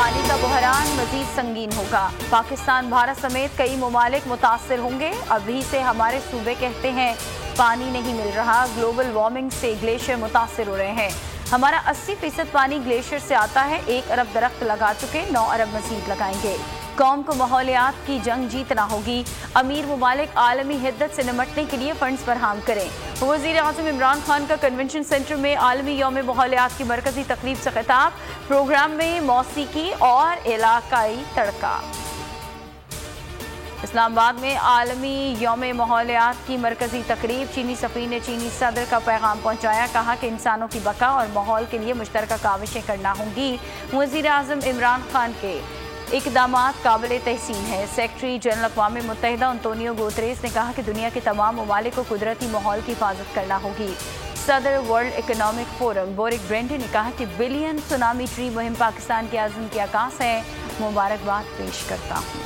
پانی کا بحران مزید سنگین ہوگا۔ پاکستان، بھارت سمیت کئی ممالک متاثر ہوں گے۔ ابھی سے ہمارے صوبے کہتے ہیں پانی نہیں مل رہا۔ گلوبل وارمنگ سے گلیشیئر متاثر ہو رہے ہیں۔ ہمارا 80% پانی گلیشیئر سے آتا ہے۔ 1 ارب درخت لگا چکے، 9 ارب مزید لگائیں گے۔ قوم کو ماحولیات کی جنگ جیتنا ہوگی۔ امیر ممالک عالمی حدت سے نمٹنے کے لیے فنڈز فراہم کریں۔ وزیر اعظم عمران خان کا کنونشن سینٹر میں عالمی یوم ماحولیات کی مرکزی تقریب سے خطاب۔ پروگرام میں موسیقی اور علاقائی تڑکا۔ اسلام آباد میں عالمی یوم ماحولیات کی مرکزی تقریب۔ چینی سفیر نے چینی صدر کا پیغام پہنچایا۔ کہا کہ انسانوں کی بقا اور ماحول کے لیے مشترکہ کاوشیں کرنا ہوں گی۔ وزیر اعظم عمران خان کے اقدامات قابل تحسین ہیں۔ سیکرٹری جنرل اقوام متحدہ انتونیو گوتریس نے کہا کہ دنیا کے تمام ممالک کو قدرتی ماحول کی حفاظت کرنا ہوگی۔ صدر ورلڈ اکنامک فورم بورک برینڈے نے کہا کہ بلین سونامی ٹری مہم پاکستان کے عزم کی عکاس ہے۔ مبارکباد پیش کرتا ہوں۔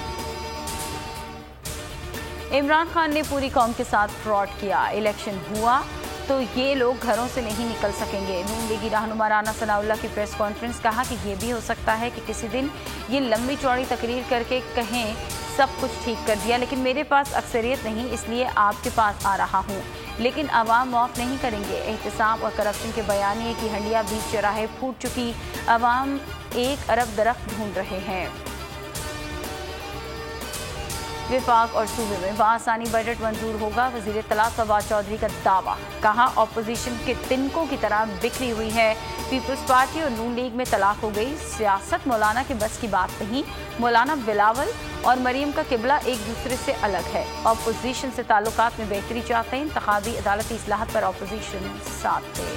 عمران خان نے پوری قوم کے ساتھ فراڈ کیا۔ الیکشن ہوا تو یہ لوگ گھروں سے نہیں نکل سکیں گے۔ نون لیگی رہنما رانا ثناء اللہ کی پریس کانفرنس۔ کہا کہ یہ بھی ہو سکتا ہے کہ کسی دن یہ لمبی چوڑی تقریر کر کے کہیں سب کچھ ٹھیک کر دیا، لیکن میرے پاس اکثریت نہیں، اس لیے آپ کے پاس آ رہا ہوں۔ لیکن عوام معاف نہیں کریں گے۔ احتساب اور کرپشن کے بیانیے کی ہنڈیا بیچ چراہے پھوٹ چکی۔ عوام 1 ارب درخت ڈھونڈ رہے ہیں۔ وفاق اور صوبے میں بآسانی بجٹ منظور ہوگا۔ وزیر اطلاع فواد چودھری کا دعویٰ۔ کہا اپوزیشن کے تنکوں کی طرح بکھری ہوئی ہے۔ پیپلز پارٹی اور نون لیگ میں طلاق ہو گئی۔ سیاست مولانا کے بس کی بات نہیں۔ مولانا بلاول اور مریم کا قبلہ ایک دوسرے سے الگ ہے۔ اپوزیشن سے تعلقات میں بہتری چاہتے ہیں۔ انتخابی عدالتی اصلاحات پر اپوزیشن ساتھ دے۔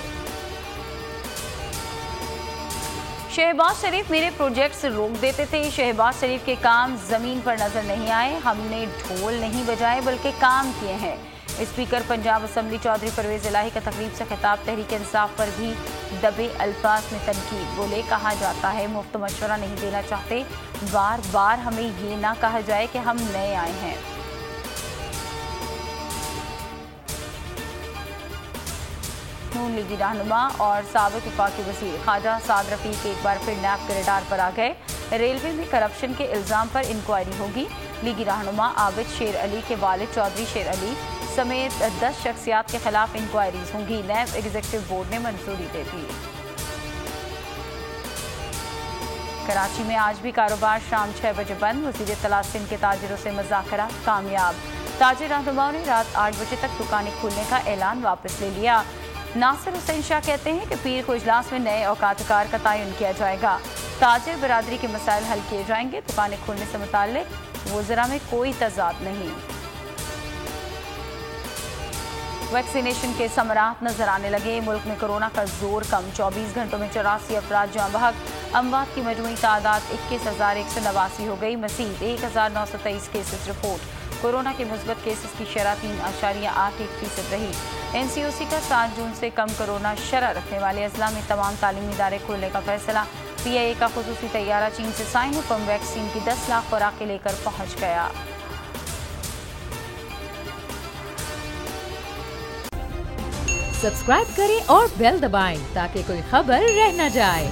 شہباز شریف میرے پروجیکٹ سے روک دیتے تھے۔ شہباز شریف کے کام زمین پر نظر نہیں آئے۔ ہم نے ڈھول نہیں بجائے بلکہ کام کیے ہیں۔ اسپیکر پنجاب اسمبلی چودھری پرویز الہی کا تقریب سے خطاب۔ تحریک انصاف پر بھی دبے الفاظ میں تنقید۔ بولے کہا جاتا ہے مفت مشورہ نہیں دینا چاہتے۔ بار بار ہمیں یہ نہ کہا جائے کہ ہم نئے آئے ہیں۔ نون لیگی رہنما اور سابق وفاقی وزیر خواجہ سعد رفیق ایک بار پھر نیب کے ریڈار پر آ گئے۔ ریلوے میں کرپشن کے الزام پر انکوائری ہوگی۔ لیگی رہنما عابد شیر علی کے والد چودھری شیر علی سمیت 10 شخصیات کے خلاف انکوائریز ہوں گی۔ نیب ایگزیکٹو بورڈ نے منظوری دے دی۔ کراچی میں آج بھی کاروبار شام 6 بجے بند۔ وزیر اطلاع سندھ کے تاجروں سے مذاکرات کامیاب۔ تاجر رہنماؤں نے رات 8 بجے تک دکانیں کھولنے کا اعلان واپس لے لیا۔ ناصر حسین شاہ کہتے ہیں کہ پیر کو اجلاس میں نئے اوقات کار کا تعین کیا جائے گا۔ تاجر برادری کے مسائل حل کیے جائیں گے۔ دکانیں کھولنے سے متعلق وزراء میں کوئی تضاد نہیں۔ ویکسینیشن کے ثمرات نظر آنے لگے۔ ملک میں کورونا کا زور کم۔ 24 گھنٹوں میں 84 افراد جاں بحق۔ اموات کی مجموعی تعداد 21,189 ہو گئی۔ مزید 1,923 کیسز رپورٹ۔ کورونا کے مثبت کیسز کی شرح 3.81% رہی۔ این سی او سی کا 7 جون سے کم کورونا شرح رکھنے والے اضلاع میں تمام تعلیمی ادارے کھولنے کا فیصلہ۔ پی آئی اے کا خصوصی طیارہ چین سے سائنو فارم ویکسین کی 10 لاکھ خوراکیں لے کر پہنچ گیا۔ سبسکرائب کریں اور بیل دبائیں تاکہ کوئی خبر رہ نہ جائے۔